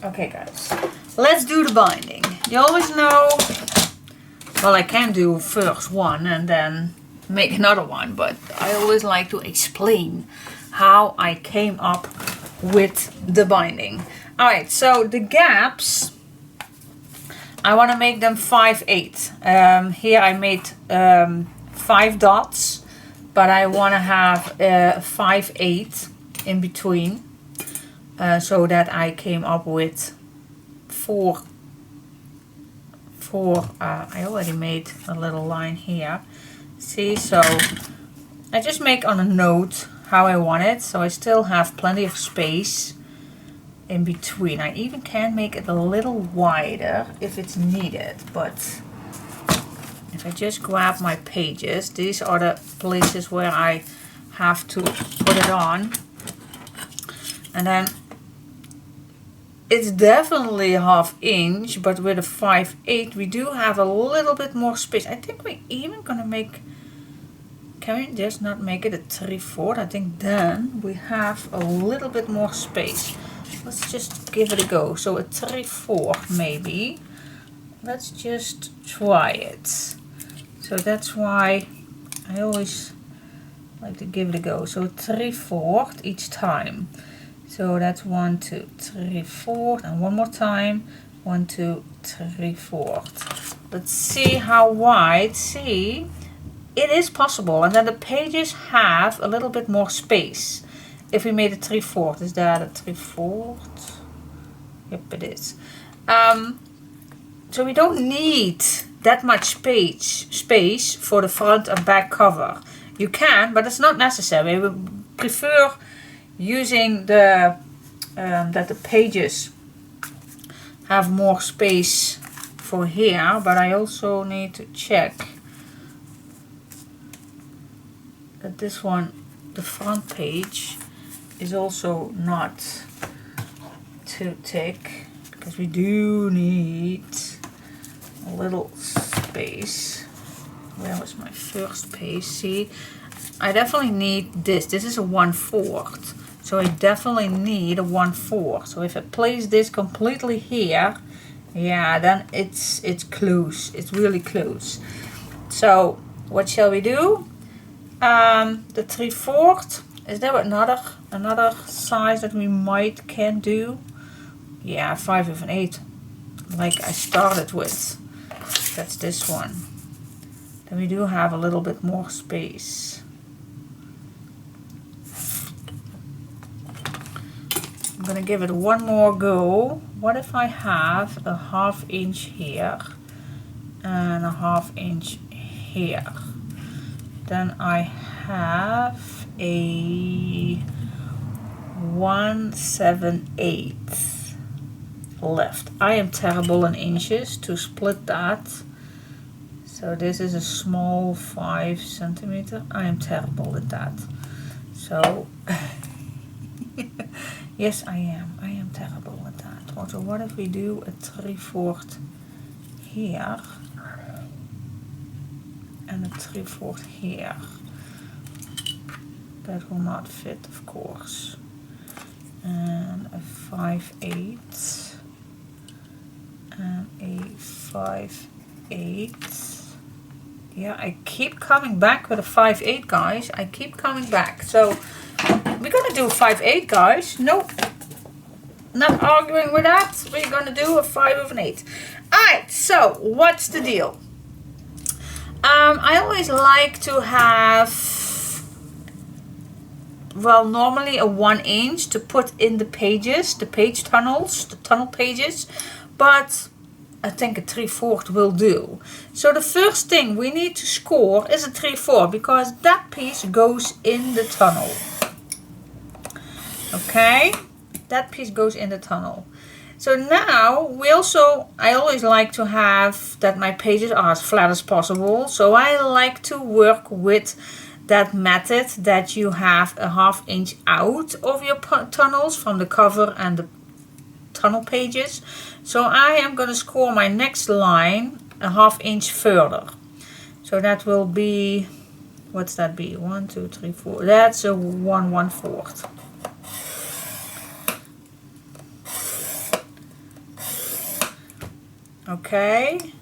Okay guys, let's do the binding. You always know, well, I can do first one and then make another one, but I always like to explain how I came up with the binding. Alright, so the gaps, I want to make them 5/8. Here I made 5 dots, but I want to have 5/8 in between. So that I came up with four. I already made a little line here. See, so I just make on a note how I want it. So I still have plenty of space in between. I even can make it a little wider if it's needed. But if I just grab my pages, these are the places where I have to put it on. And then it's definitely a 1/2 inch, but with a 5/8 we do have a little bit more space. I think we're even gonna make, can we just not make it a 3/4? I think then we have a little bit more space. Let's just give it a go. So a 3/4 maybe. Let's just try it. So that's why I always like to give it a go. So 3/4 each time. So that's 1, 2, 3/4, and one more time, 1, 2, 3/4. Let's see how wide. See, it is possible, and then the pages have a little bit more space. If we made a 3/4, is that a 3/4? Yep, it is. So we don't need that much space for the front and back cover. You can, but it's not necessary. We prefer using the that the pages have more space for here, but I also need to check that this one, the front page, is also not too thick, because we do need a little space. Where was my first page? See, I definitely need this. This is a 1/4. So I definitely need a 1/4. So if I place this completely here, yeah, then it's close. It's really close. So what shall we do? The 3/4. Is there another size that we can do? Yeah, 5/8. Like I started with. That's this one. Then we do have a little bit more space. I'm gonna give it one more go. What if I have a 1/2 inch here and a 1/2 inch here? Then I have a 1/7/8 left. I am terrible in inches to split that. So this is a small 5 centimeter. I am terrible at that. So yes, I am. I am terrible at that. So what if we do a 3/4 here and a 3/4 here? That will not fit, of course. And a 5/8 and a 5/8. Yeah, I keep coming back with a 5/8, guys. I keep coming back. So we're gonna do a 5/8, guys. Nope, not arguing with that. We're gonna do a 5/8. Alright, so what's the deal? I always like to have, well, normally a 1 inch to put in the pages, the page tunnels, the tunnel pages, but I think a 3/4 will do. So the first thing we need to score is a 3/4, because that piece goes in the tunnel. Okay, that piece goes in the tunnel. So now I always like to have that my pages are as flat as possible. So I like to work with that method that you have a 1/2 inch out of your tunnels from the cover and the tunnel pages. So I am going to score my next line a 1/2 inch further. So that will be, what's that be? 1, 2, 3, 4. That's a 1/4. Okay,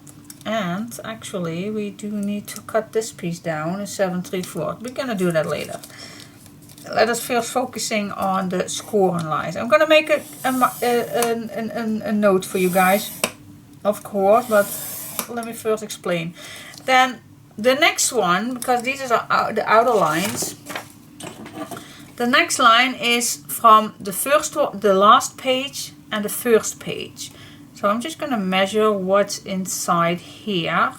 and actually we do need to cut this piece down a 7 3/4. We're gonna do that later. Let us first focusing on the scoring lines. I'm gonna make a note for you guys, of course, but let me first explain. Then the next one, because these are the outer lines, the next line is from the first one, the last page and the first page. So I'm just gonna measure what's inside here.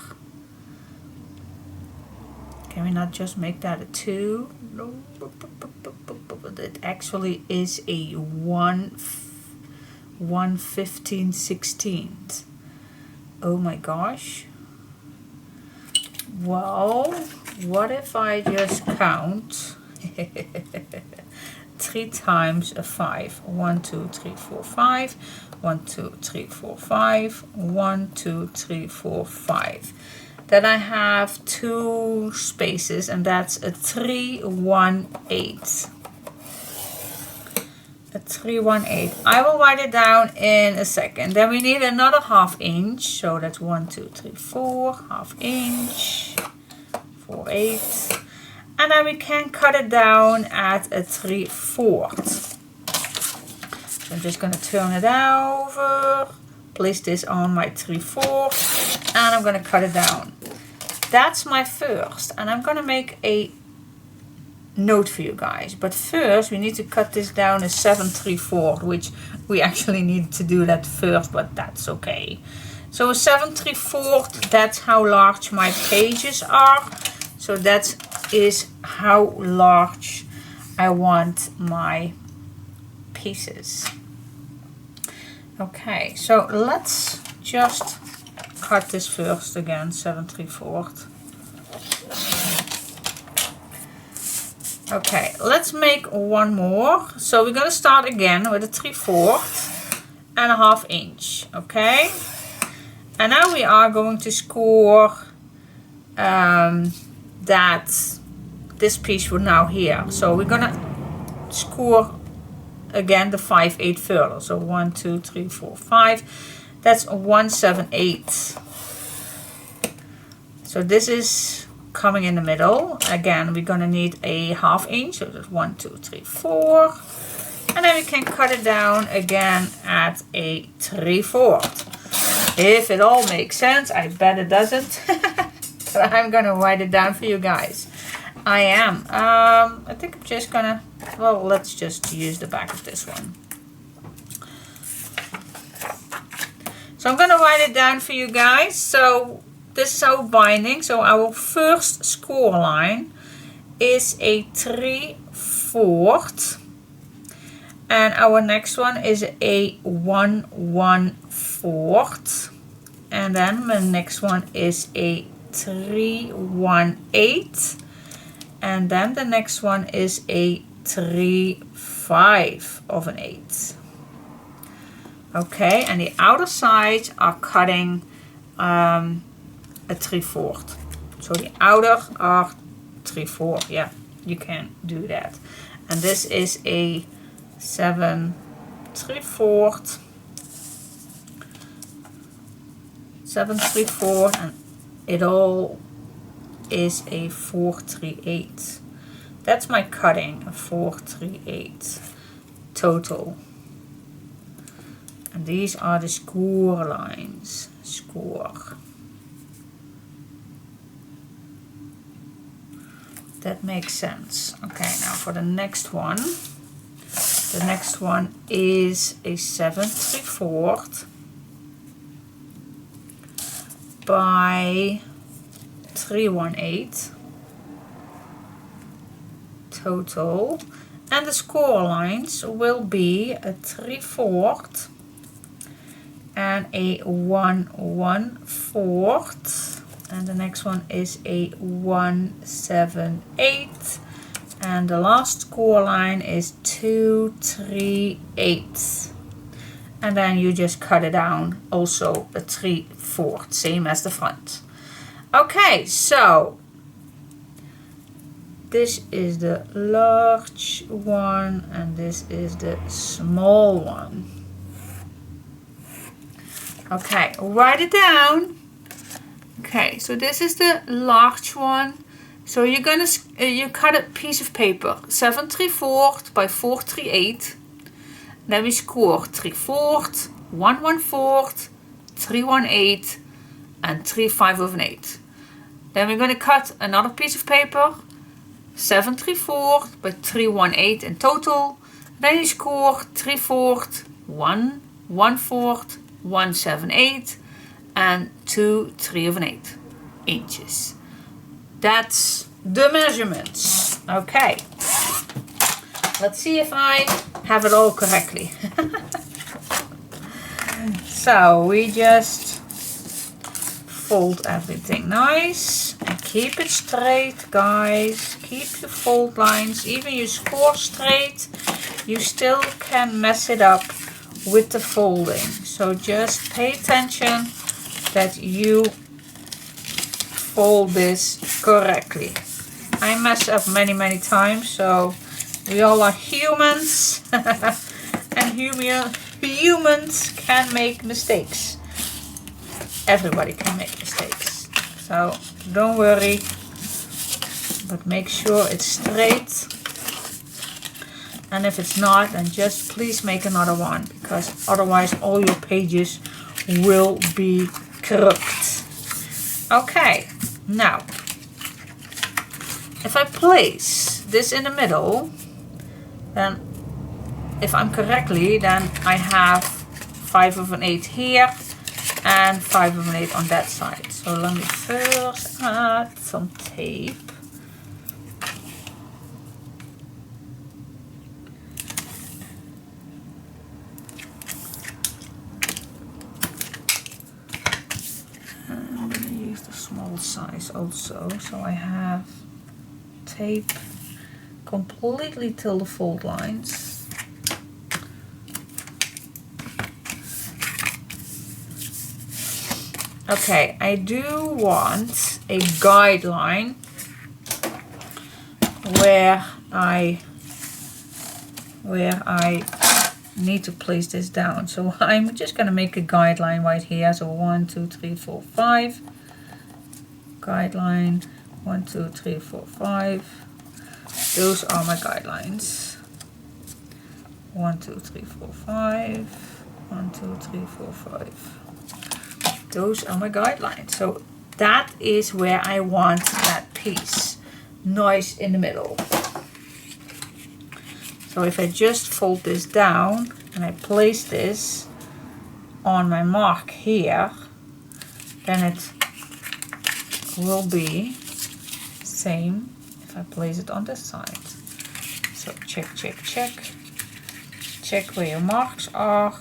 Can we not just make that a 2? No. It actually is a 1/15/16. Oh my gosh. Well, what if I just count 3 times a 5? 1 2 3 4 5. 1 2 3 4 5. 1 2 3 4 5. Then I have 2 spaces, and that's a 3 1 8. A 3 1 8. I will write it down in a second. Then we need another 1/2 inch, so that's 1 2 3 4, 1/2 inch, 4 8, and then we can cut it down at a 3/4. So I'm just going to turn it over, place this on my 3/4, and I'm going to cut it down. That's my first, and I'm going to make a note for you guys. But first we need to cut this down a 7 3/4, which we actually need to do that first, but that's okay. So a 7 3/4, that's how large my pages are. So that is how large I want my pieces. Okay, so let's just cut this first again, 7 3/4. Okay, let's make one more. So we're going to start again with a 3/4 and a 1/2 inch. Okay, and now we are going to score that this piece for now here. So we're going to score again the 5 8 further. So 1 2 3 4 5. That's 1 7 8. So this is coming in the middle. Again, we're going to need a 1/2 inch. So that's 1 2 3 4. And then we can cut it down again at a 3/4. If it all makes sense, I bet it doesn't. But I'm going to write it down for you guys. I am. I think I'm just going to, well, let's just use the back of this one. So I'm going to write it down for you guys. So this is our binding. So our first score line is a 3/4. And our next one is a 1 1/4. And then the next one is a 3 1 8. And then the next one is a 3 5 of an 8. Okay, and the outer sides are cutting a 3/4. So the outer are 3/4. Yeah, you can do that. And this is a 7 3/4. 7 3/4, and it all is a 4 3 8. That's my cutting, a 4 3 8 total. And these are the score lines. Score. That makes sense. Okay, now for the next one. The next one is a 7 3/4 by 3 1 8 total, and the score lines will be a 3/4 and a 1 1/4, and the next one is a 1 7 8, and the last score line is 2 3 8. And then you just cut it down, also a 3/4, same as the front. Okay, so this is the large one and this is the small one. Okay, write it down. Okay, so this is the large one. So you're gonna you cut a piece of paper 7 3/4 by 4 3/8. Then we score 3/4, 1 1/4, 3 1/8, and 3 5/8. Then we're gonna cut another piece of paper 7 3/4 by 3 1/8 in total. Then you score 3/4, 1 1/4, 1 7/8, and 2 3/8 inches. That's the measurements. Okay, let's see if I have it all correctly. So we just fold everything nice and keep it straight, guys. Keep your fold lines. Even you score straight, you still can mess it up with the folding. So just pay attention that you fold this correctly. I mess up many times, so we all are humans. And humans can make mistakes. Everybody can make mistakes. So don't worry, but make sure it's straight. And if it's not, then just please make another one, because otherwise all your pages will be crooked. Okay, now if I place this in the middle, then if I'm correctly, then I have 5/8 here and 5/8 on that side. So let me first add some tape. I'm going to use the small size also, so I have tape completely till the fold lines. Okay, I do want a guideline where I need to place this down. So I'm just going to make a guideline right here. So 1 2 3 4 5 guideline, 1 2 3 4 5. Those are my guidelines. 1 2 3 4 5, 1 2 3 4 5. Those are my guidelines. So that is where I want that piece nice in the middle. So if I just fold this down and I place this on my mark here, then it will be same if I place it on this side. So check, check, check. Check where your marks are,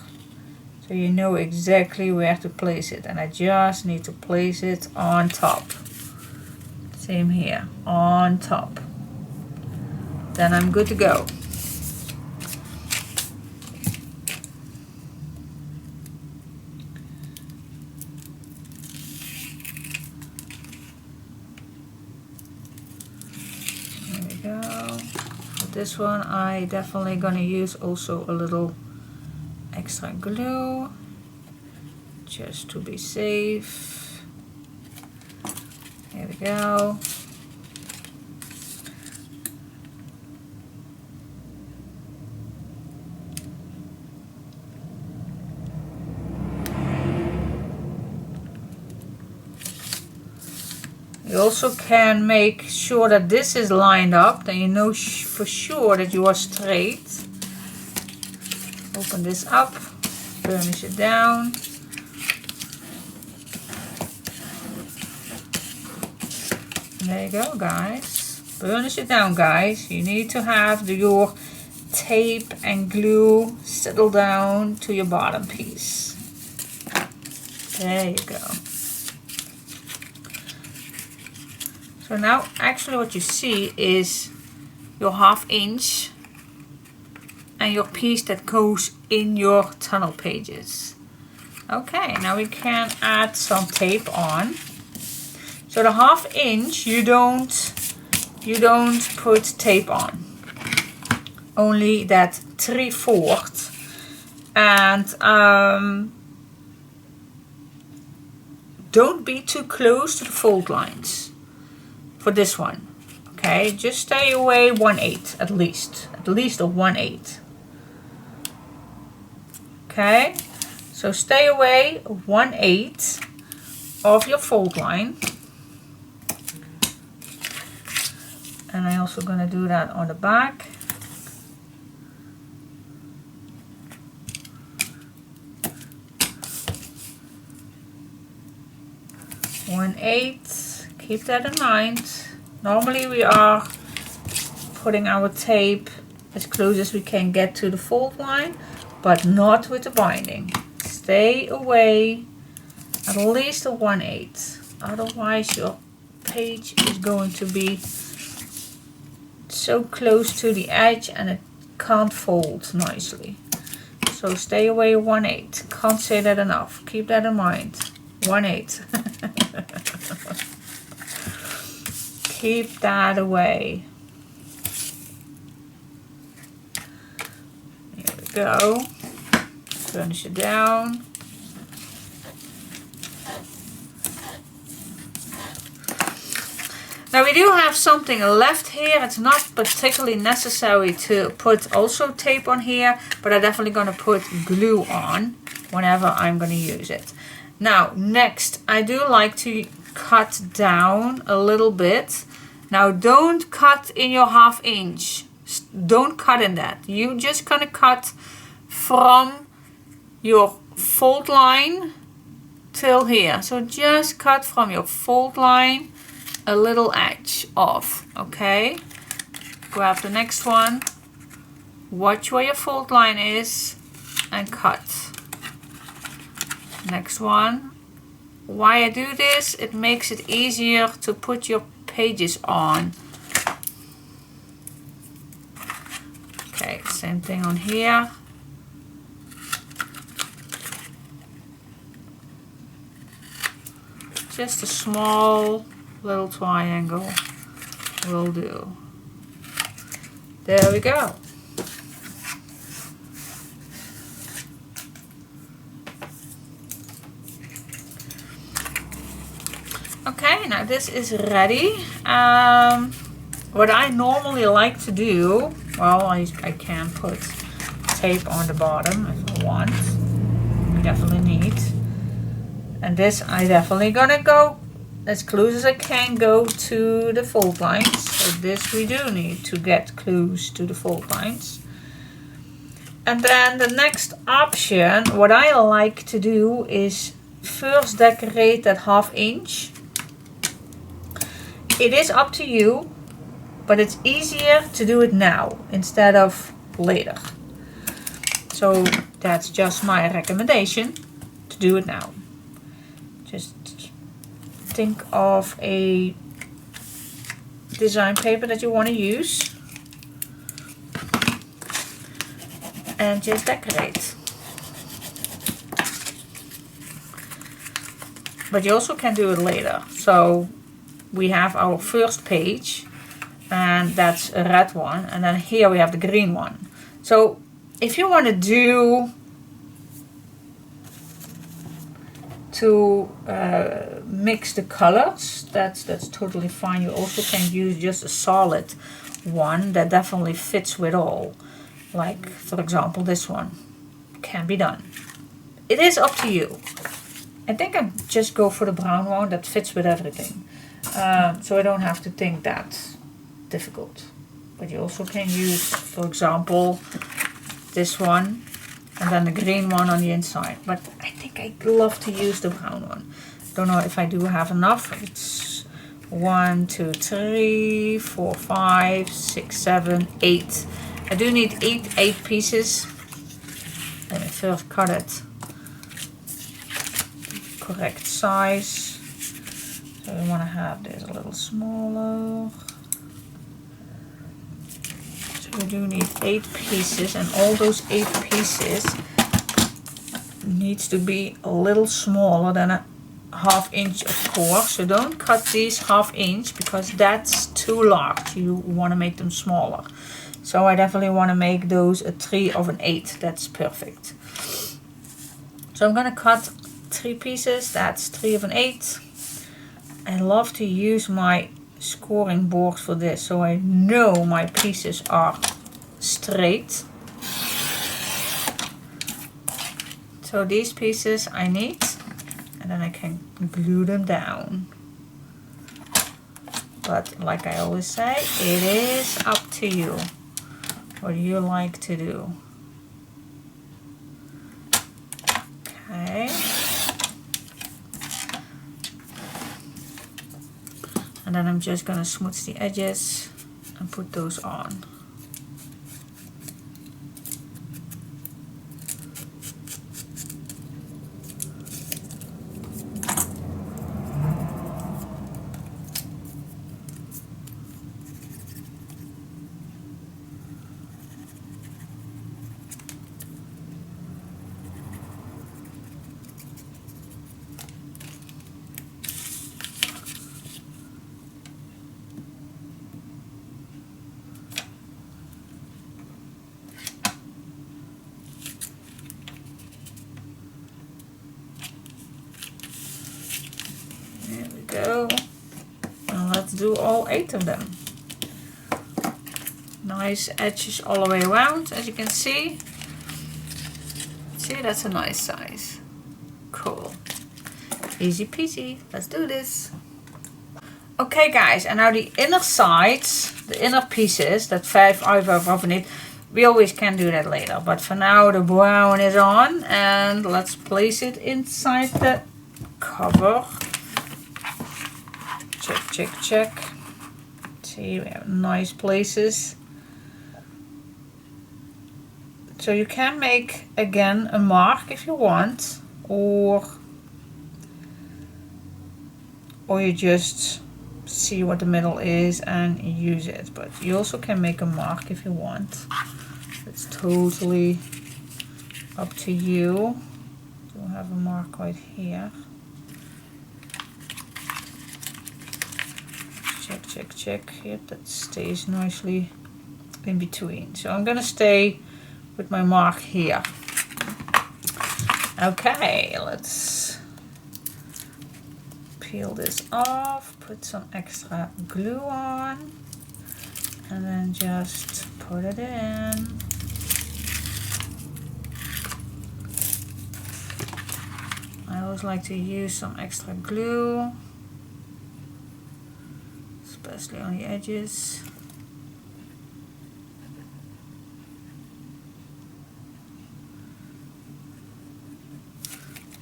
so you know exactly where to place it. And I just need to place it on top. Same here, on top. Then I'm good to go. There we go. For this one, I definitely gonna use also a little extra glue, just to be safe. There we go. You also can make sure that this is lined up, then you know for sure that you are straight. Open this up, burnish it down. There you go, guys. Burnish it down, guys. You need to have your tape and glue settle down to your bottom piece. There you go. So now actually what you see is your 1/2 inch and your piece that goes in your tunnel pages. Okay, now we can add some tape on. So the 1/2 inch you don't put tape on. Only that 3/4. And don't be too close to the fold lines for this one. Okay, just stay away 1/8 at least a 1/8. Okay, so stay away 1/8 of your fold line. And I'm also going to do that on the back. Keep that in mind. Normally we are putting our tape as close as we can get to the fold line, but not with the binding. Stay away at least a 1/8. Otherwise your page is going to be so close to the edge and it can't fold nicely. So stay away 1/8. Can't say that enough. Keep that in mind. 1/8. Keep that away. Here we go. Finish it down. Now we do have something left here. It's not particularly necessary to put also tape on here, but I'm definitely going to put glue on whenever I'm going to use it. Now next, I do like to cut down a little bit. Now don't cut in your 1/2 inch. Don't cut in that. You just gonna cut from your fold line till here. So just cut from your fold line a little edge off, okay? Grab the next one. Watch where your fold line is and cut. Next one. Why I do this, it makes it easier to put your pages on. Okay, same thing on here. Just a small little triangle will do. There we go. Okay, now this is ready. What I normally like to do, well, I can put tape on the bottom if I want. I definitely need. And this I definitely gonna go as close as I can go to the fold lines. So this we do need to get close to the fold lines. And then the next option, what I like to do is first decorate that 1/2 inch. It is up to you, but it's easier to do it now instead of later. So that's just my recommendation, to do it now. Just think of a design paper that you want to use and just decorate. But you also can do it later. So we have our first page, and that's a red one, and then here we have the green one. So if you want to do mix the colors, that's totally fine. You also can use just a solid one that definitely fits with all, like for example this one can be done. It is up to you. I think I just go for the brown one that fits with everything. So I don't have to think that difficult. But you also can use, for example, this one and then the green one on the inside. But I think I love to use the brown one. Don't know if I do have enough. It's 1, 2, 3, 4, 5, 6, 7, 8. I do need 8 pieces. Let me first cut it correct size. So we want to have this a little smaller. So we do need 8 pieces, and all those 8 pieces needs to be a little smaller than a 1/2 inch, of course. So don't cut these 1/2 inch because that's too large. You want to make them smaller. So I definitely want to make those a 3 of an 8. That's perfect. So I'm going to cut 3 pieces, that's 3 of an 8. I love to use my scoring board for this, so I know my pieces are straight. So these pieces I need, and then I can glue them down. But like I always say, it is up to you what you like to do. Okay. And then I'm just gonna smooth the edges and put those on. Go. And let's do all 8 of them. Nice edges all the way around, as you can see. See, that's a nice size. Cool. Easy peasy. Let's do this. Okay guys, and now the inner sides, the inner pieces, that 5 over in it, we always can do that later. But for now the brown is on, and let's place it inside the cover. Check, check, check. See, we have nice places. So you can make again a mark if you want, or you just see what the middle is and use it. But you also can make a mark if you want. It's totally up to you. We'll have a mark right here. Check, check, check. Yep, that stays nicely in between. So I'm gonna stay with my mark here. Okay, let's peel this off, put some extra glue on, and then just put it in. I always like to use some extra glue, especially on the edges.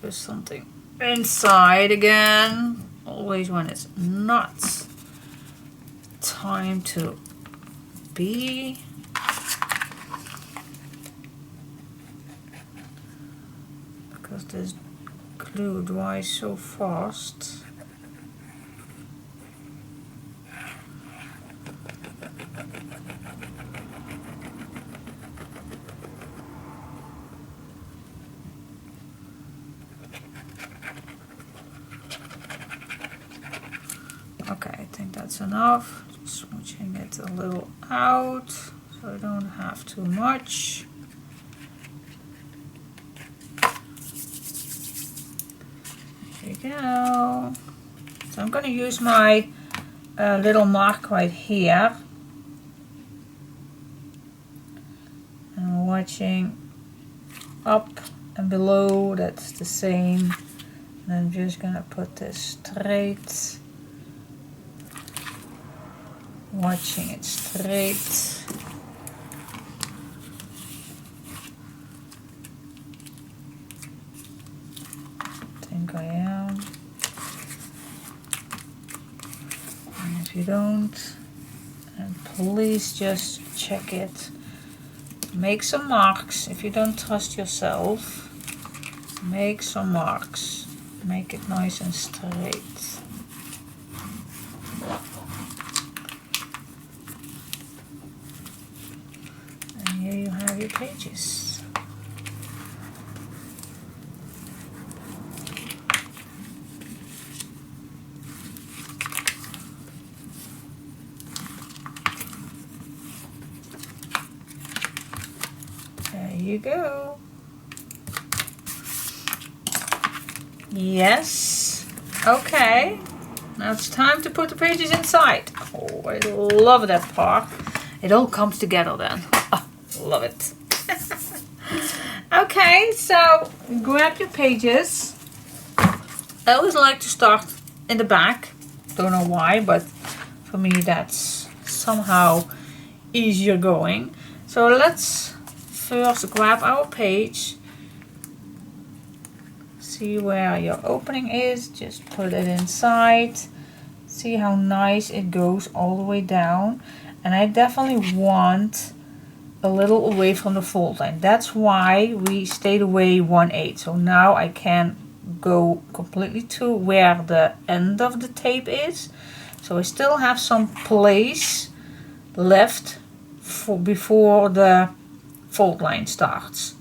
Put something inside again, always when it's not time to be. Because this glue dries so fast. Okay, I think that's enough. Just smooching it a little out so I don't have too much. There you go. So I'm going to use my little mark right here. And I'm watching up and below, that's the same. And I'm just going to put this straight. Watching it straight. I think I am. And if you don't, and please just check it. Make some marks. If you don't trust yourself, make some marks. Make it nice and straight. Here you have your pages. There you go. Yes. Okay. Now it's time to put the pages inside. Oh, I love that part. It all comes together then. Oh, love it. Okay, so grab your pages. I always like to start in the back. Don't know why, but for me that's somehow easier going. So let's first grab our page. See where your opening is. Just put it inside. See how nice it goes all the way down. And I definitely want a little away from the fold line. That's why we stayed away 1/8. So now I can go completely to where the end of the tape is. So I still have some place left for before the fold line starts.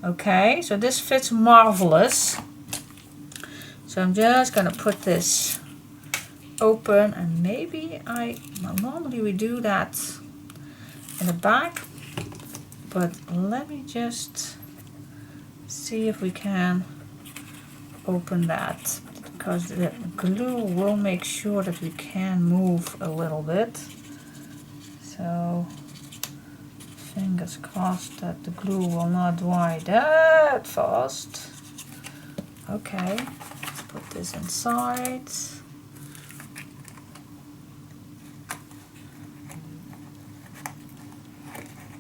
Okay, so this fits marvelous. So I'm just gonna put this open, and maybe well, normally we do that in the back, but let me just see if we can open that, because the glue will make sure that we can move a little bit. So fingers crossed that the glue will not dry that fast. Okay, let's put this inside.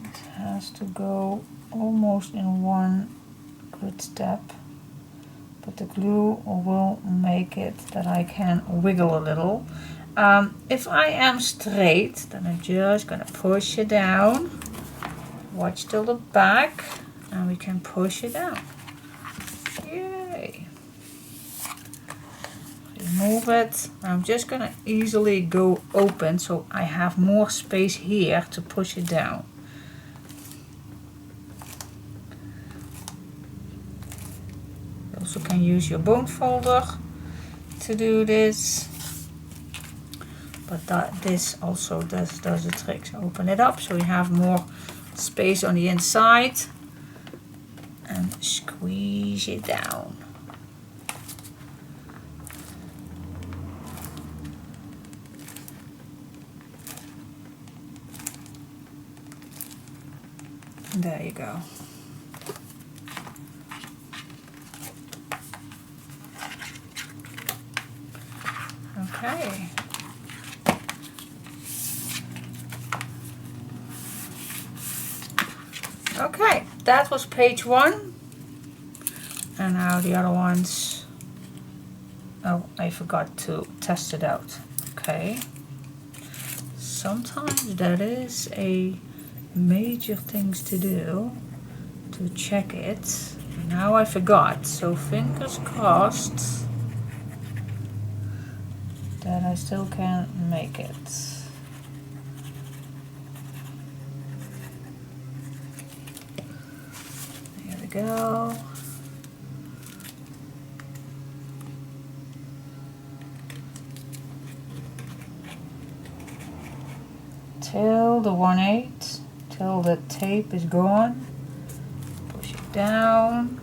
It has to go almost in one good step, but the glue will make it that I can wiggle a little. If I am straight, then I'm just gonna push it down. Watch till the back, and we can push it down. Yay! Remove it. I'm just gonna easily go open, so I have more space here to push it down. You also can use your bone folder to do this. But this also does the trick. So open it up so you have more space on the inside and squeeze it down. There you go. Okay. Okay, that was page 1. And now the other ones. Oh, I forgot to test it out. Okay. Sometimes that is a major things to do, to check it. Now I forgot, so fingers crossed that I still can make it. There we go. Till the 1/8, till the tape is gone. Push it down.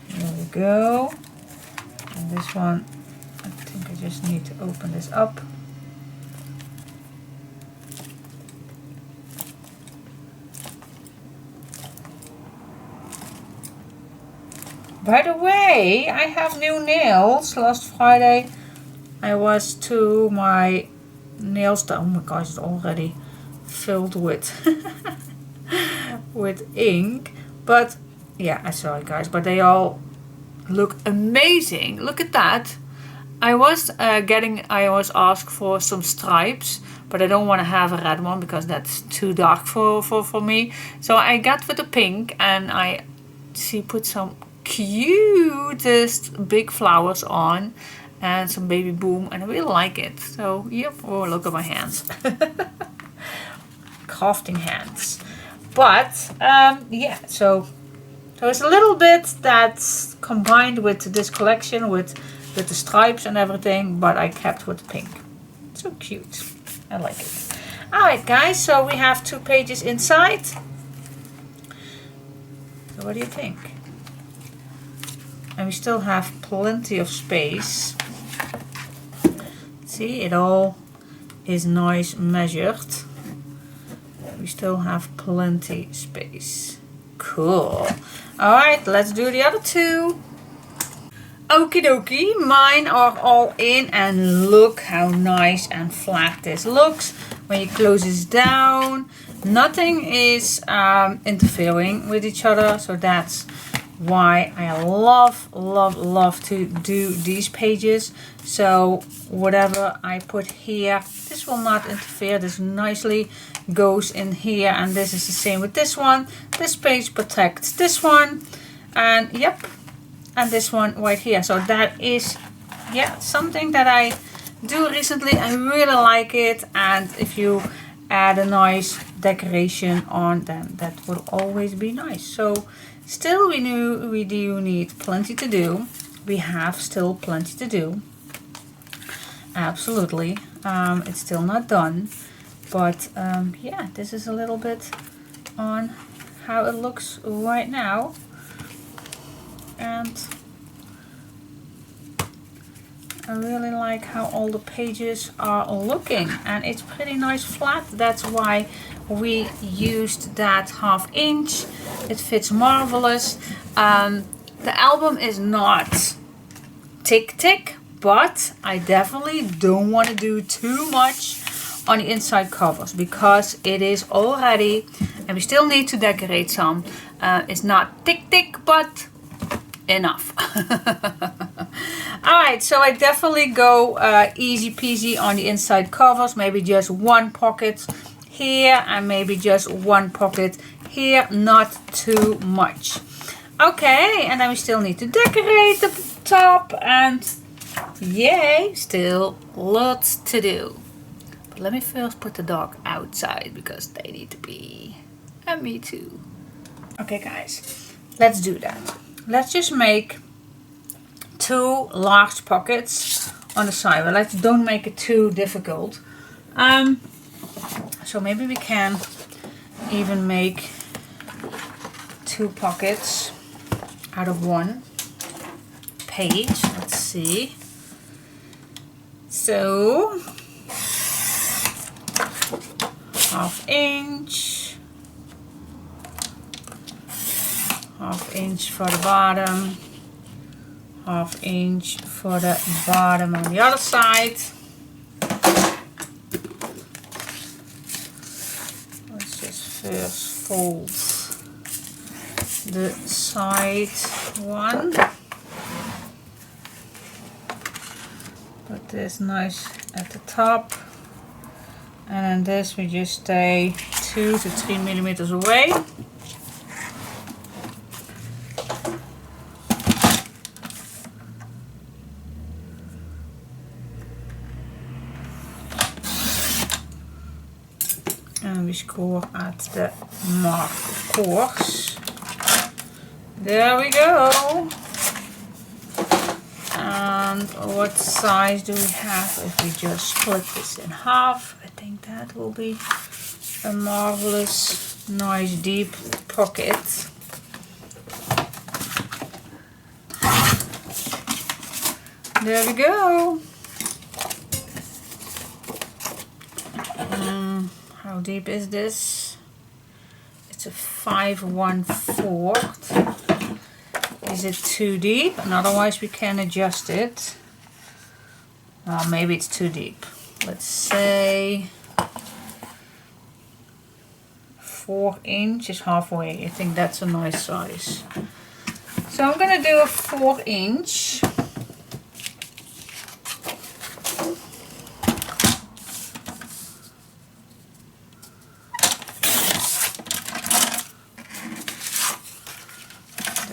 There we go. And this one, I think I just need to open this up. By the way, I have new nails. Last Friday I was to my nail store. Oh my gosh, it's already filled with with ink. But yeah, sorry guys, but they all look amazing. Look at that. I was asked for some stripes, but I don't want to have a red one because that's too dark for me. So I got with the pink, and she put some cutest big flowers on and some baby boom, and I really like it. So yep. Oh, look at my hands. Crafting hands. But yeah, so So it's a little bit that's combined with this collection with the stripes and everything, but I kept with the pink. So cute. I like it. Alright guys, so we have 2 pages inside. So what do you think? And we still have plenty of space. See, it all is nice measured. We still have plenty space. Cool. Alright, let's do the other 2. Okie dokie, mine are all in, and look how nice and flat this looks. When you close this down, nothing is interfering with each other, so that's why I love to do these pages. So whatever I put here, this will not interfere. This nicely goes in here, and this is the same with this one. This page protects this one, and yep, and this one right here. So that is, yeah, something that I do recently. I really like it, and if you add a nice decoration on, then that will always be nice. So still we do need plenty to do. We have still plenty to do. Absolutely. It's still not done, but yeah, this is a little bit on how it looks right now. And I really like how all the pages are looking, and it's pretty nice flat. That's why we used that 1/2 inch. It fits marvelous. The album is not thick, but I definitely don't want to do too much on the inside covers because it is already, and we still need to decorate some. It's not thick, but enough. Alright, so I definitely go easy peasy on the inside covers. Maybe just 1 pocket here and maybe just 1 pocket here, not too much. Okay, and then we still need to decorate the top, and yay, still lots to do. But let me first put the dog outside because they need to be, and me too. Okay guys, let's do that. Let's just make 2 large pockets on the side, but don't make it too difficult. So maybe we can even make 2 pockets out of 1 page. Let's see. So 1/2 inch. 1/2 inch for the bottom, 1/2 inch for the bottom on the other side. Let's just first fold the side one. Put this nice at the top, and then this we just stay 2 to 3 millimeters away. And we score at the mark, of course. There we go. And what size do we have if we just split this in half? I think that will be a marvelous, nice deep pocket. There we go. How deep is this? It's a 5/1/4. Is it too deep? And otherwise we can adjust it. Maybe it's too deep. Let's say 4 inch is halfway. I think that's a nice size. So I'm gonna do a 4 inch.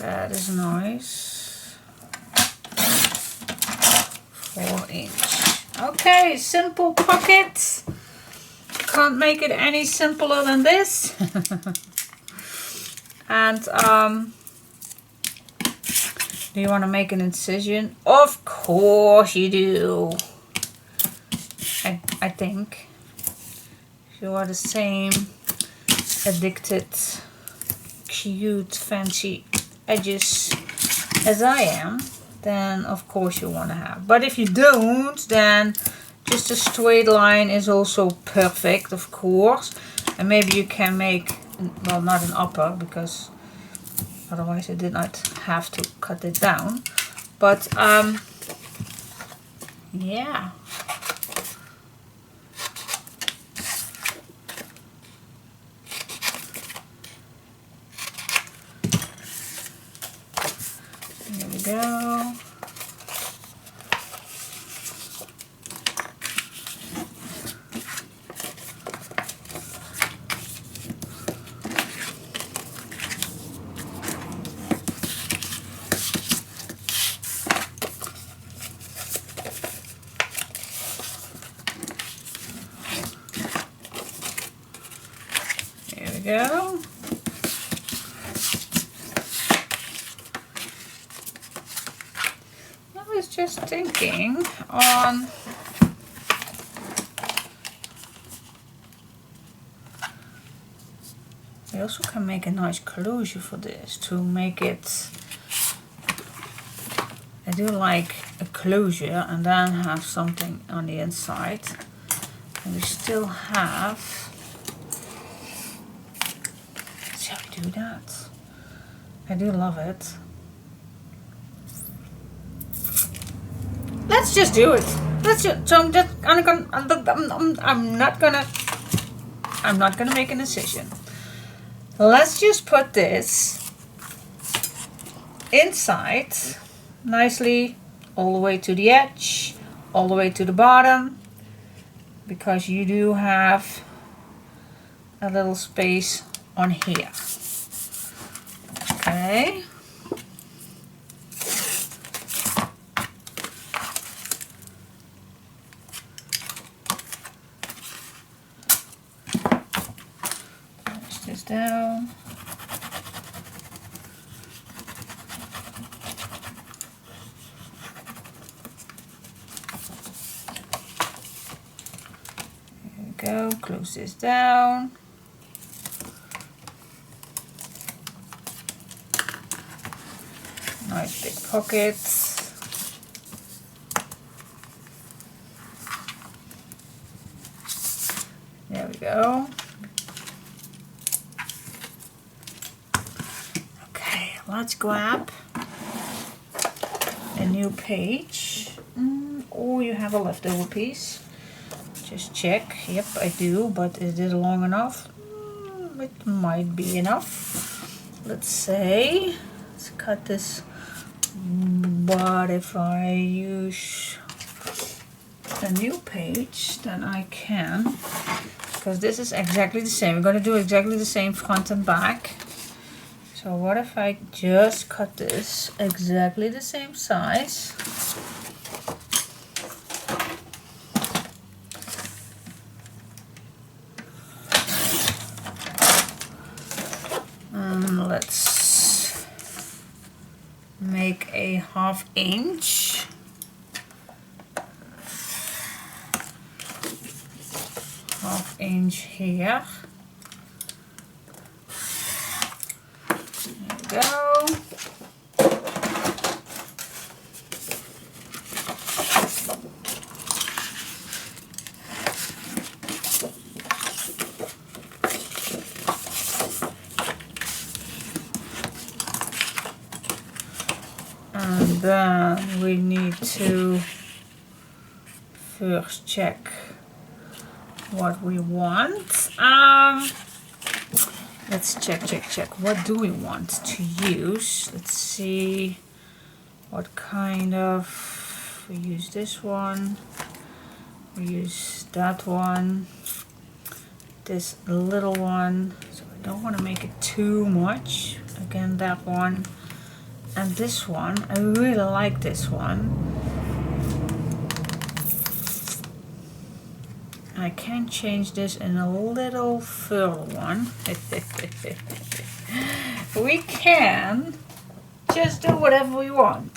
That is nice. 4 inch. Okay, simple pocket. Can't make it any simpler than this. And Do you want to make an incision? Of course you do. I think. If you are the same addicted, cute, fancy edges as I am, then of course you want to have. But if you don't, then just a straight line is also perfect, of course. And maybe you can make, well, not an upper, because otherwise I did not have to cut it down. But yeah. There we go. Go. I was just thinking on we also can make a nice closure for this to make it. I do like a closure and then have something on the inside, and we still have. Shall we do that? I do love it. Let's just do it. Let's just. So I'm not gonna make an incision. Let's just put this inside nicely, all the way to the edge, all the way to the bottom, because you do have a little space on here. Okay. Push this down. There we go. Close this down. Nice big pockets. There we go. Okay, let's grab a new page. Or you have a leftover piece. Just check. Yep, I do, but is it long enough? It might be enough. Let's say, let's cut this. But if I use a new page, then I can, because this is exactly the same. We're going to do exactly the same front and back. So what if I just cut this exactly the same size? Let's make a 1/2 inch. Half inch here. There we go. And then we need to first check what we want. Let's check. What do we want to use? Let's see what kind of. We use this one. We use that one. This little one. So I don't want to make it too much. Again, that one. And this one, I really like this one. I can change this in a little further one. We can just do whatever we want.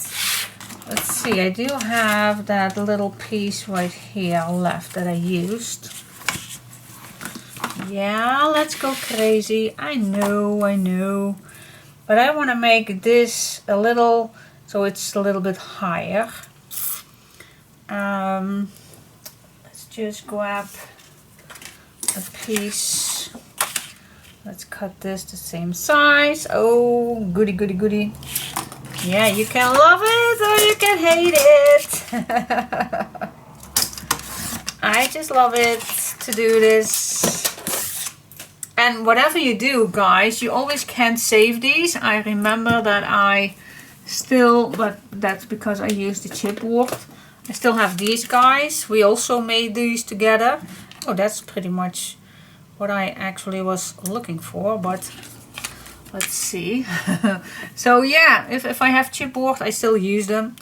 Let's see, I do have that little piece right here left that I used. Yeah, let's go crazy. I know. But I want to make this a little, so it's a little bit higher. Let's just grab a piece. Let's cut this the same size. Oh, goody, goody, goody. Yeah, you can love it or you can hate it. I just love it to do this. And whatever you do, guys, you always can save these. I remember that I still, but that's because I used the chipboard. I still have these guys. We also made these together. Oh, that's pretty much what I actually was looking for, but let's see. So yeah, if I have chipboard, I still use them.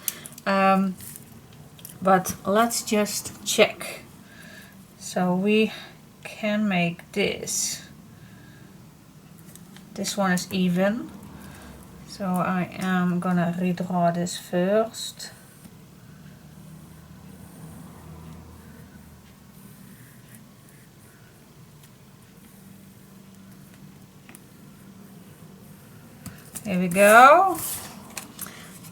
But let's just check. So we can make this. This one is even. So I am gonna redraw this first. There we go.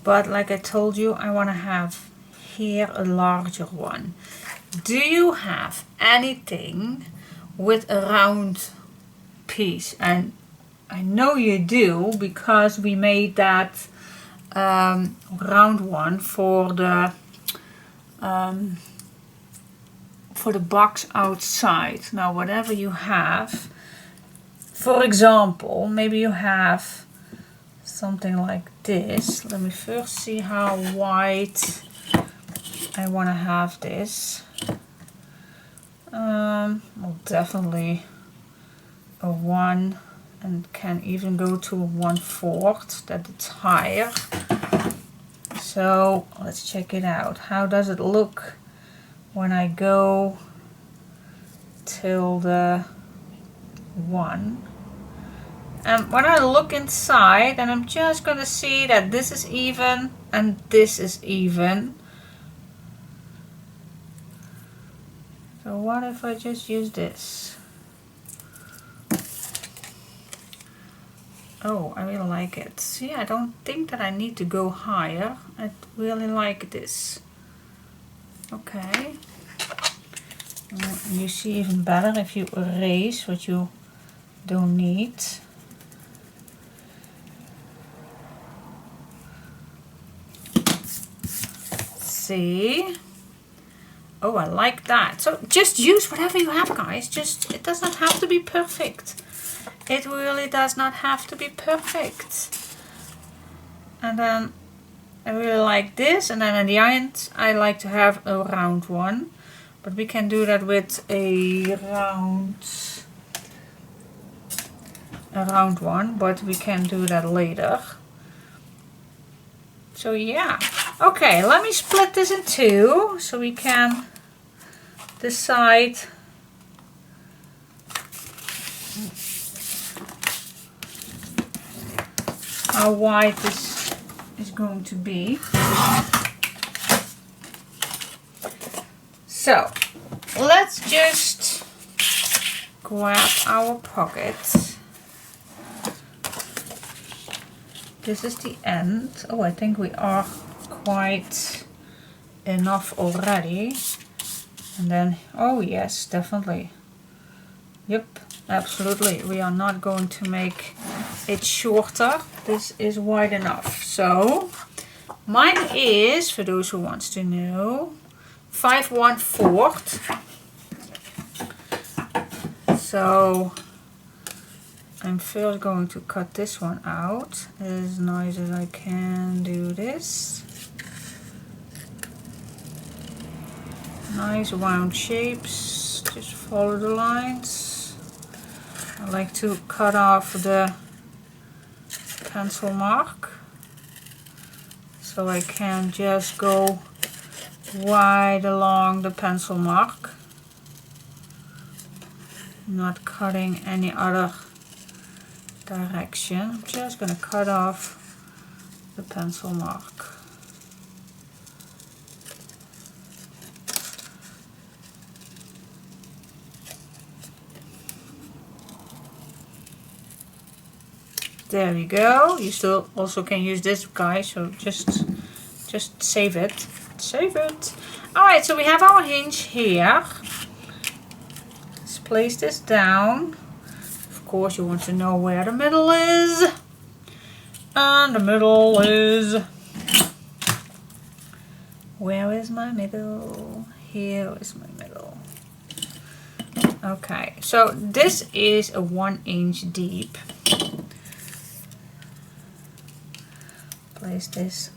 But like I told you, I want to have here a larger one. Do you have anything with a round piece? And I know you do, because we made that round one for the box outside. Now whatever you have, for example, maybe you have something like this. Let me first see how wide I want to have this. Well, definitely a 1, and can even go to 1/4, that it's higher. So let's check it out. How does it look when I go till the 1? And when I look inside, and I'm just going to see that this is even and this is even. So what if I just use this? Oh, I really like it. See, I don't think that I need to go higher. I really like this. Okay. And you see even better if you erase what you don't need. See? Oh, I like that. So just use whatever you have, guys. Just, it does not have to be perfect. It really does not have to be perfect. And then I really like this, and then at the end I like to have a round one, but we can do that with a round one, but we can do that later. So yeah, okay, let me split this in two so we can decide how wide this is going to be. So let's just grab our pocket. This is the end. Oh, I think we are quite enough already. And then, oh yes, definitely. Yep, absolutely. We are not going to make it shorter. This is wide enough. So mine is, for those who wants to know, 5 1/4. So I'm first going to cut this one out as nice as I can. Do this. Nice round shapes. Just follow the lines. I like to cut off the pencil mark so I can just go wide along the pencil mark, not cutting any other direction. I'm just going to cut off the pencil mark. There we go. You still also can use this guy, so just save it. Save it. Alright, so we have our hinge here. Let's place this down. Of course you want to know where the middle is. And the middle is... Where is my middle? Here is my middle. Okay, so this is a 1 inch deep. Place this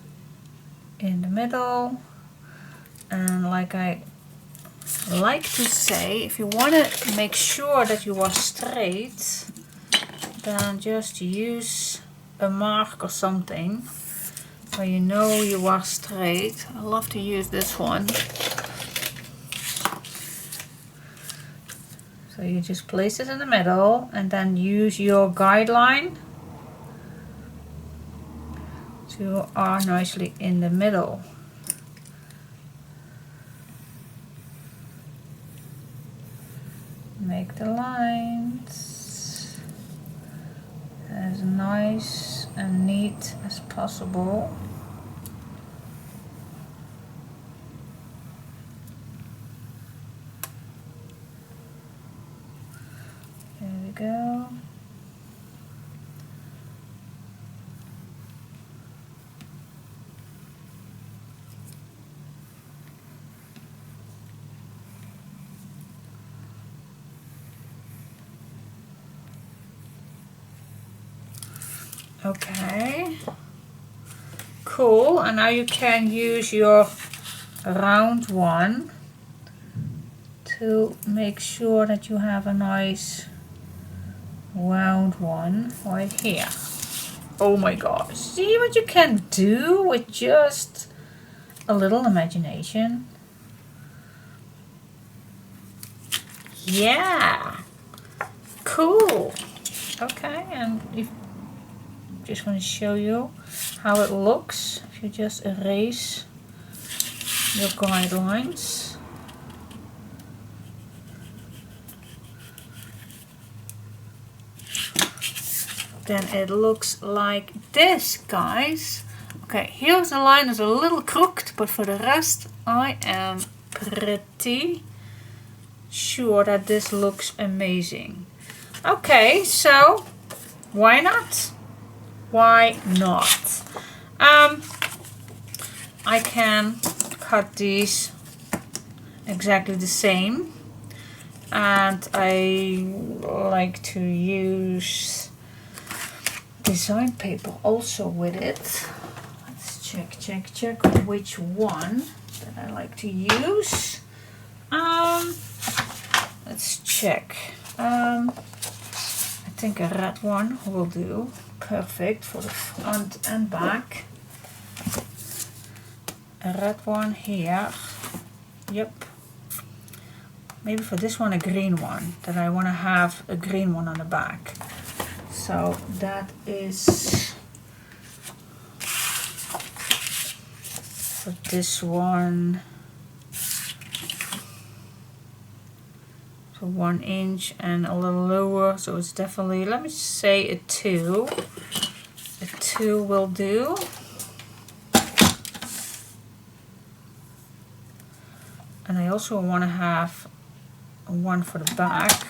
in the middle, and like I like to say, if you want to make sure that you are straight, then just use a mark or something where you know you are straight. I love to use this one. So you just place it in the middle and then use your guideline. You are nicely in the middle. Make the lines as nice and neat as possible. There we go. Okay, cool, and now you can use your round one to make sure that you have a nice round one right here. Oh my gosh, see what you can do with just a little imagination? Yeah, cool. Okay, and if just want to show you how it looks if you just erase your guidelines. Then it looks like this, guys. Okay, here's the line is a little crooked, but for the rest I am pretty sure that this looks amazing. Okay, so why not? Why not? I can cut these exactly the same, and I like to use design paper also with it. Let's check which one that I like to use. Let's check. I think a red one will do. Perfect for the front and back. A red one here. Yep. Maybe for this one a green one. That I want to have a green one on the back. So that is for this one. So 1 inch and a little lower, so it's definitely, let me say a 2. A 2 will do. And I also want to have a 1 for the back.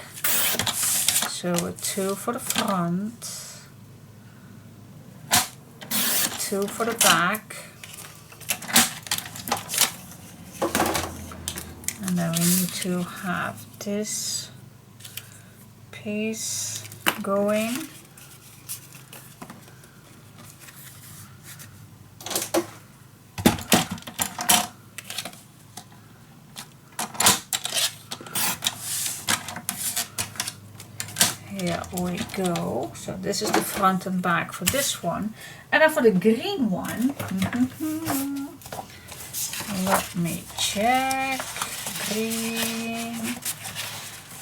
So a 2 for the front. 2 for the back. And then we need to have this piece going. Here we go. So this is the front and back for this one. And then for the green one, let me check. Green.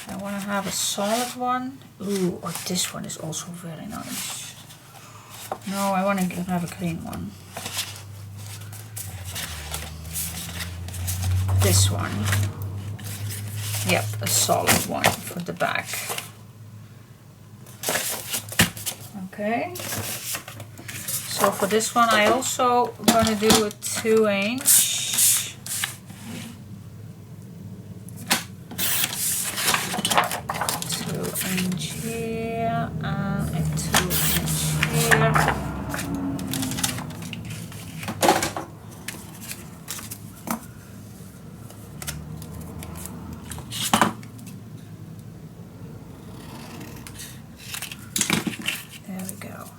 I want to have a solid one. Ooh, or this one is also very nice. No, I want to have a green one. This one. Yep, a solid one for the back. Okay. So for this one I also gonna do a 2-inch. Here and a 2-inch here. There we go.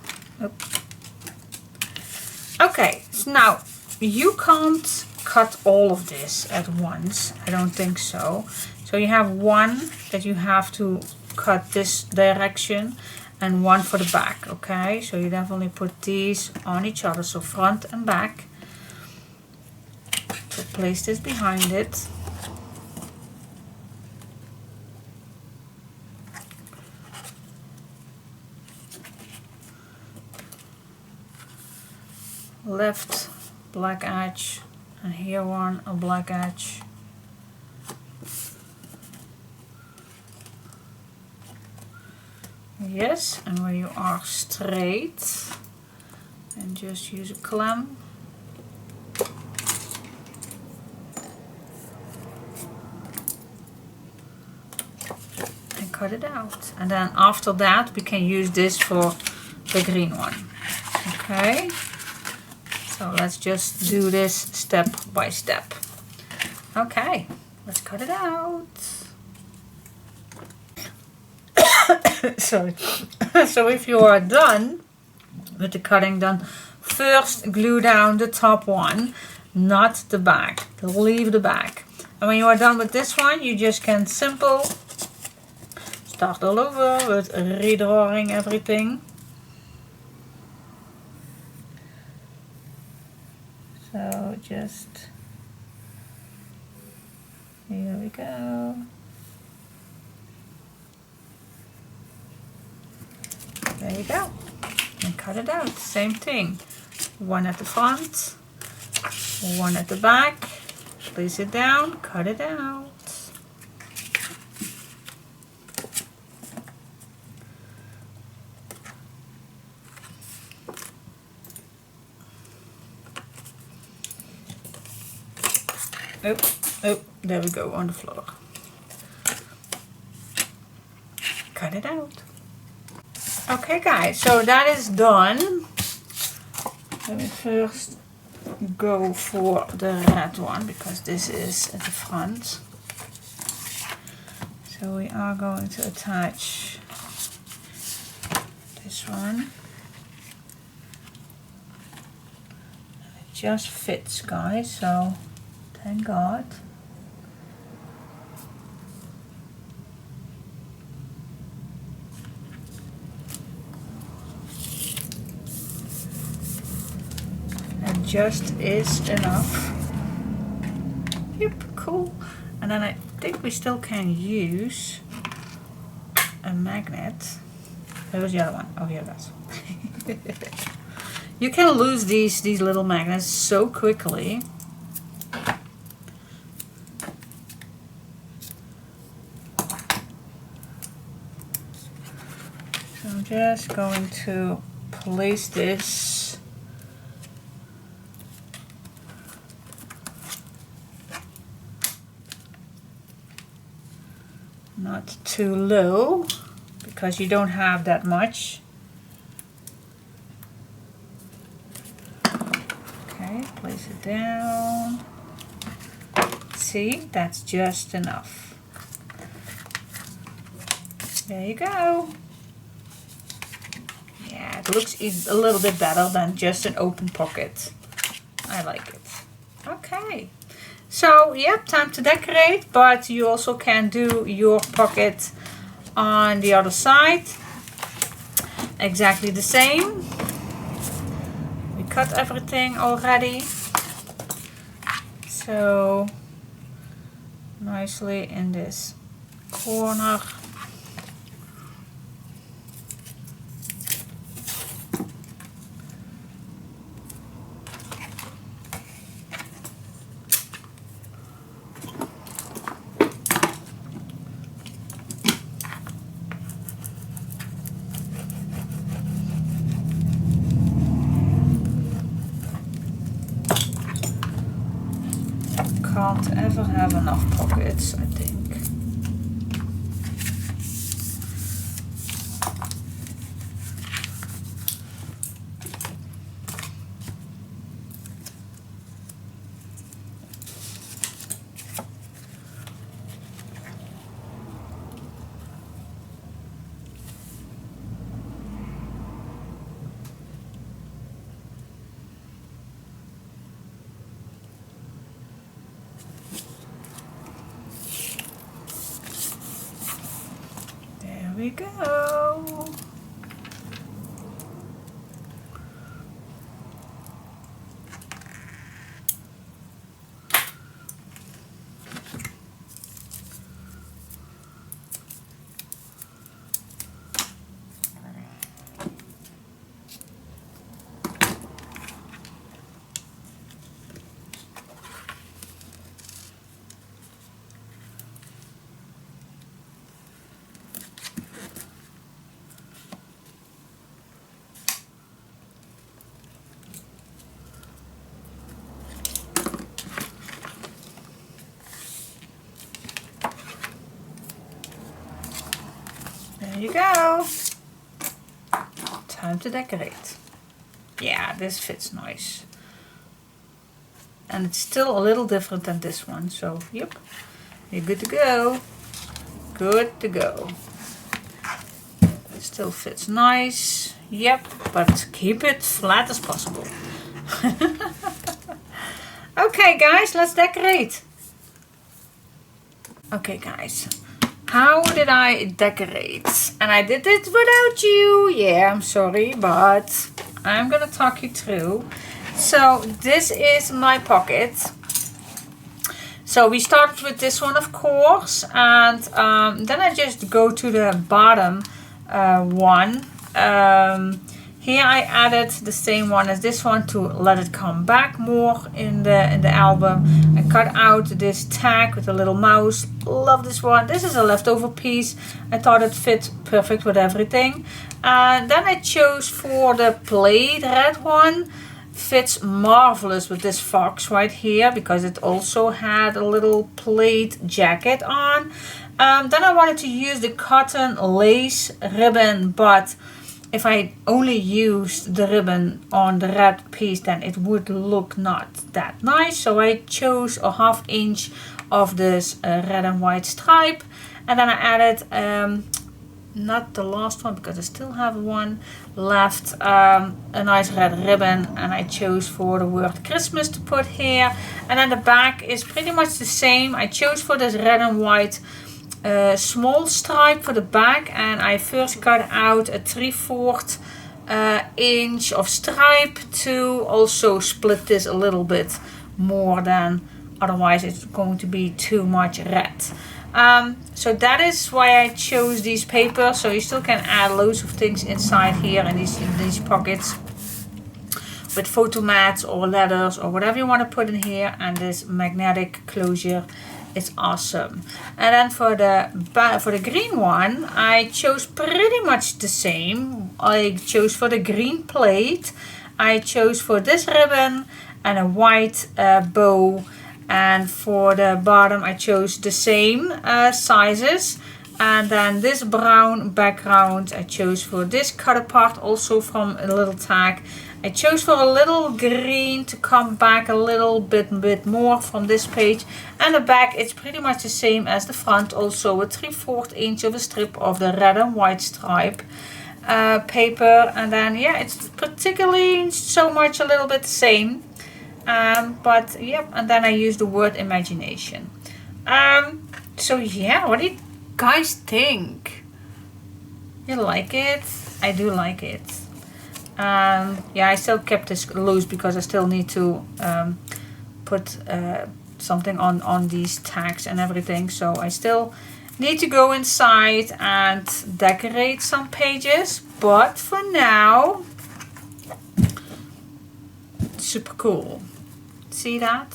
Oop. Okay, so now you can't cut all of this at once. I don't think so. So you have one that you have to cut this direction and one for the back. Okay, so you definitely put these on each other, so front and back. So place this behind it. Left black edge, and here one, a black edge. Yes, and when you are straight, and just use a clamp. And cut it out. And then after that we can use this for the green one. Okay, so let's just do this step by step. Okay, let's cut it out. Sorry. So if you are done with the cutting, then first glue down the top one, not the back. Leave the back. And when you are done with this one, you just can simple start all over with redrawing everything. So just, here we go. There you go. And cut it out. Same thing. One at the front, one at the back. Place it down, cut it out. Oh, there we go, on the floor. Cut it out. Okay guys, so that is done. Let me first go for the red one, because this is at the front. So we are going to attach this one. It just fits, guys, so thank God. That just is enough. Yep, cool. And then I think we still can use a magnet. Where's the other one? Oh, here it is. You can lose these little magnets so quickly. So I'm just going to place this not too low, because you don't have that much. Okay, place it down. See, that's just enough. There you go. Yeah, it looks a little bit better than just an open pocket. I like it. Okay. So, yep, time to decorate, but you also can do your pocket on the other side. Exactly the same. We cut everything already. So, nicely in this corner. can't ever have enough pockets, I think. There we go. There you go. Time to decorate. Yeah, this fits nice. And it's still a little different than this one, so yep, you're good to go. Good to go. It still fits nice. Yep, but keep it flat as possible. Okay guys, let's decorate. Okay guys, how did I decorate? And I did it without you. Yeah, I'm sorry, but I'm gonna talk you through. So this is my pocket. So we started with this one, of course, and then I just go to the bottom one. Here I added the same one as this one to let it come back more in the album. I cut out this tag with a little mouse. Love this one. This is a leftover piece. I thought it fit perfect with everything. And then I chose for the plaid red one. Fits marvelous with this fox right here because it also had a little plaid jacket on. Then I wanted to use the cotton lace ribbon, but if I only used the ribbon on the red piece, then it would look not that nice. So I chose a 1/2 inch of this red and white stripe. And then I added, not the last one because I still have one left, a nice red ribbon. And I chose for the word Christmas to put here. And then the back is pretty much the same. I chose for this red and white small stripe for the back, and I first cut out a 3/4 inch of stripe to also split this a little bit more than otherwise it's going to be too much red. So that is why I chose these papers. So you still can add loads of things inside here in these pockets with photo mats or letters or whatever you want to put in here, and this magnetic closure. It's awesome. And then for the green one, I chose pretty much the same. I chose for the green plate. I chose for this ribbon and a white bow. And for the bottom, I chose the same sizes. And then this brown background, I chose for this cut apart, also from a little tag. I chose for a little green to come back a little bit more from this page. And the back, it's pretty much the same as the front, also a 3/4 inch of a strip of the red and white stripe paper. And then yeah, it's particularly so much a little bit the same. But yep, and then I use the word imagination. So yeah, what do you guys think? You like it? I do like it. Yeah, I still kept this loose because I still need to put something on these tags and everything. So I still need to go inside and decorate some pages. But for now, super cool. See that?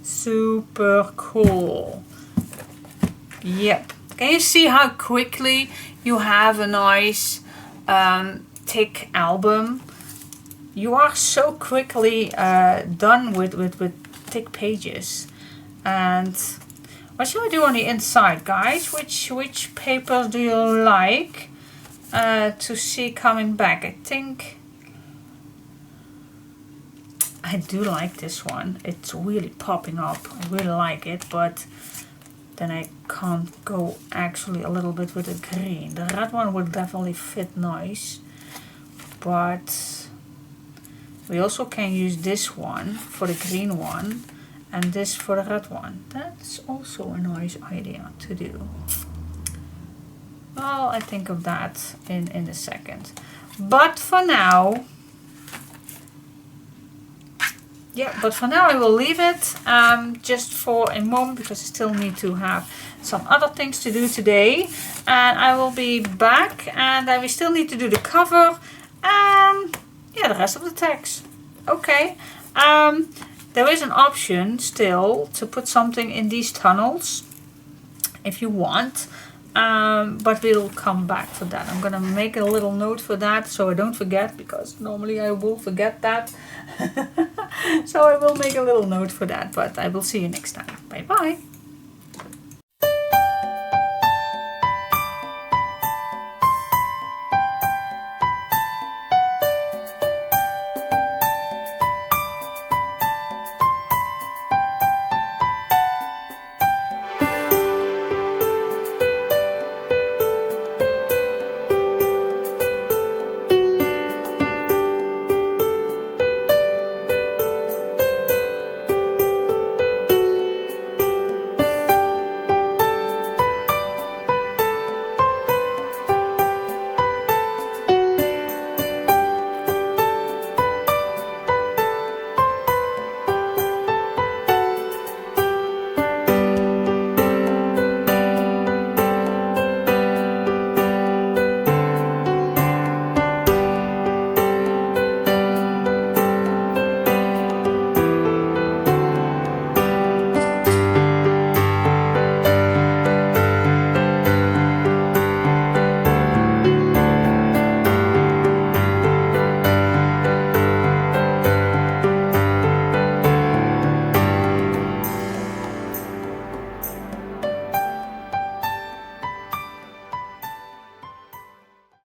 Super cool. Yep. Can you see how quickly you have a nice thick album? You are so quickly done with thick pages. And what shall I do on the inside, guys? Which papers do you like to see coming back? I think I do like this one. It's really popping up. I really like it, but then I can't go actually a little bit with the green. The red one would definitely fit nice, but we also can use this one for the green one and this for the red one. That's also a nice idea to do. Well, I think of that in a second. But for now, I will leave it just for a moment because I still need to have some other things to do today. And I will be back, and then we still need to do the cover and yeah, the rest of the text. Okay. There is an option still to put something in these tunnels if you want. But we'll come back for that. I'm gonna make a little note for that so I don't forget, because normally I will forget that. So I will make a little note for that, but I will see you next time. Bye bye.